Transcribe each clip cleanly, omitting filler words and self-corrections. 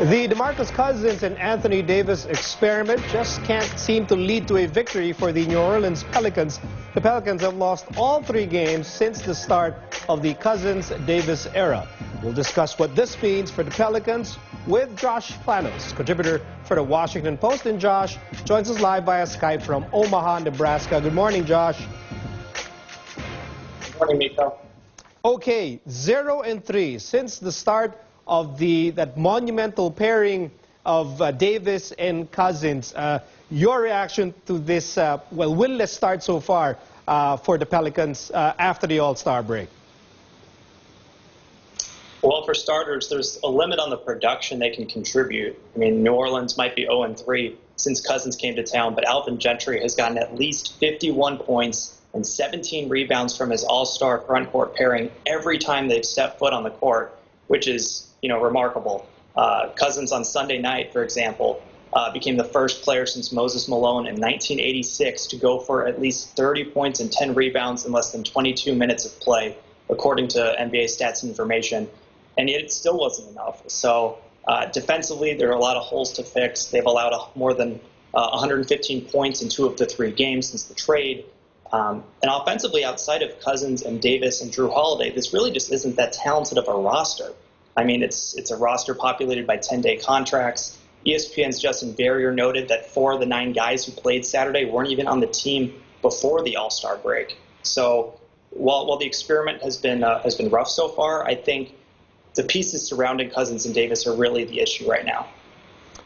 The DeMarcus Cousins and Anthony Davis experiment just can't seem to lead to a victory for the New Orleans Pelicans. The Pelicans have lost all 3 games since the start of the Cousins-Davis era. We'll discuss what this means for the Pelicans with Josh Planos, contributor for the Washington Post. And Josh joins us live via Skype from Omaha, Nebraska. Good morning, Josh. Good morning, Miko. Okay, 0-3 since the start of that monumental pairing of Davis and Cousins. Your reaction to this, winless start so far for the Pelicans after the All-Star break? Well, for starters, there's a limit on the production they can contribute. I mean, New Orleans might be 0-3 since Cousins came to town, but Alvin Gentry has gotten at least 51 points and 17 rebounds from his all-star front court pairing every time they've stepped foot on the court, which is, remarkable. Cousins on Sunday night, for example, became the first player since Moses Malone in 1986 to go for at least 30 points and 10 rebounds in less than 22 minutes of play, according to NBA Stats Information. And yet it still wasn't enough. So defensively, there are a lot of holes to fix. They've allowed more than 115 points in 2 of the 3 games since the trade. And offensively, outside of Cousins and Davis and Drew Holiday, this really just isn't that talented of a roster. I mean, it's a roster populated by 10-day contracts. ESPN's Justin Verrier noted that 4 of the 9 guys who played Saturday weren't even on the team before the All-Star break. So while the experiment has been rough so far, I think the pieces surrounding Cousins and Davis are really the issue right now.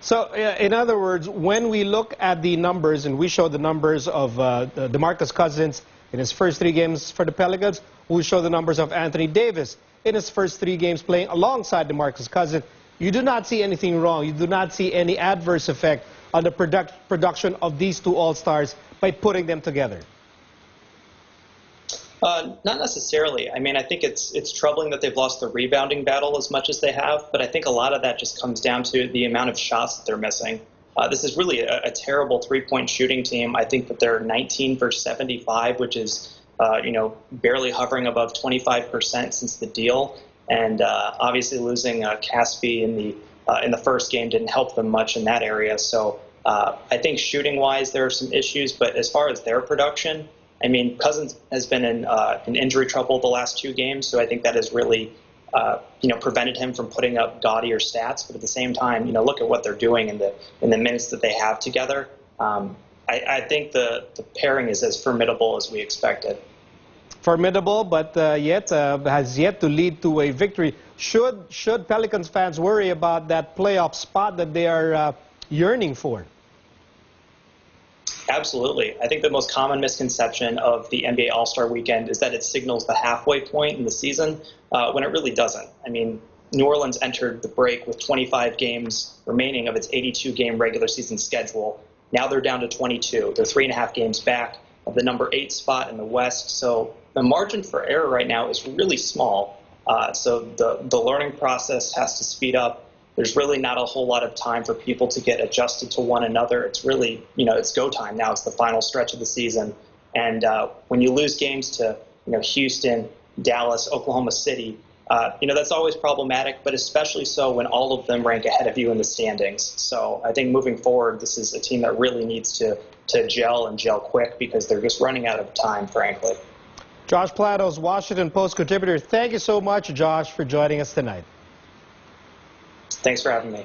So, in other words, when we look at the numbers, and we show the numbers of DeMarcus Cousins in his first 3 games for the Pelicans, we show the numbers of Anthony Davis in his first 3 games playing alongside DeMarcus Cousins, you do not see anything wrong. You do not see any adverse effect on the production of these 2 All-Stars by putting them together. Not necessarily. I mean, I think it's troubling that they've lost the rebounding battle as much as they have, but I think a lot of that just comes down to the amount of shots that they're missing. This is really a terrible 3-point shooting team. I think that they're 19 for 75, which is barely hovering above 25% since the deal. And obviously losing Caspi in the first game didn't help them much in that area. So I think shooting-wise there are some issues, but as far as their production, I mean, Cousins has been in injury trouble the last 2 games, so I think that has really prevented him from putting up gaudier stats. But at the same time, look at what they're doing in the minutes that they have together. I think the pairing is as formidable as we expected. Formidable, but has yet to lead to a victory. Should Pelicans fans worry about that playoff spot that they are yearning for? Absolutely. I think the most common misconception of the NBA All-Star Weekend is that it signals the halfway point in the season, when it really doesn't. I mean, New Orleans entered the break with 25 games remaining of its 82-game regular season schedule. Now they're down to 22. They're 3.5 games back of the number 8 spot in the West. So the margin for error right now is really small. So the learning process has to speed up. There's really not a whole lot of time for people to get adjusted to one another. It's really, it's go time now. It's the final stretch of the season. And when you lose games to, Houston, Dallas, Oklahoma City, that's always problematic, but especially so when all of them rank ahead of you in the standings. So I think moving forward, this is a team that really needs to gel and gel quick because they're just running out of time, frankly. Josh Planos, Washington Post contributor. Thank you so much, Josh, for joining us tonight. Thanks for having me.